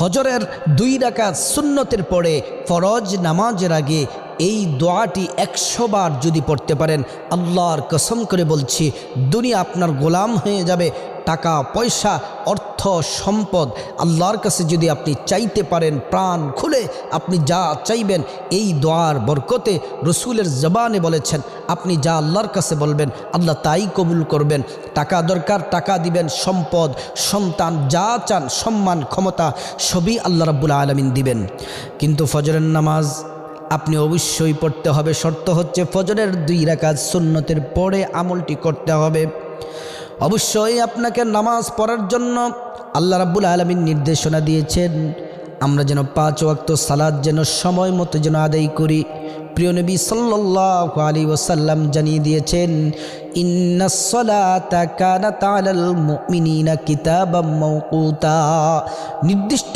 ফজরের 2 রাকাত সুন্নতের পরে ফরজ নামাজের আগে এই দোয়াটি 100 বার যদি পড়তে পারেন, আল্লাহর কসম করে বলছি দুনিয়া আপনার গোলাম হয়ে যাবে। টাকা পয়সা অর্থ সম্পদ আল্লাহর কাছে যদি আপনি চাইতে পারেন, প্রাণ খুলে আপনি যা চাইবেন এই দোয়ার বরকতে রসুলের জবানে বলেছেন আপনি যা আল্লাহর কাছে বলবেন আল্লাহ তাই কবুল করবেন। টাকা দরকার টাকা দিবেন, সম্পদ সন্তান যা চান সম্মান ক্ষমতা সবই আল্লাহ রাব্বুল আলামিন দিবেন। কিন্তু ফজরের নামাজ আপনি অবশ্যই পড়তে হবে। শর্ত হচ্ছে ফজরের 2 রাকাত সুন্নতের পরে আমলটি করতে হবে। অবশ্যই আপনাকে নামাজ পড়ার জন্য আল্লাহ রাব্বুল আলামিন নির্দেশনা দিয়েছেন আমরা যেন 5 ওয়াক্ত সালাত যেন সময় মতো যেন আদায় করি। প্রিয় নবী সাল্লাল্লাহু আলাইহি ওয়াসাল্লাম জানিয়ে দিয়েছেন ইন্নাস সালাতা কানাত আলাল মুমিনিনা কিতাবাম মাওকুতা, নির্দিষ্ট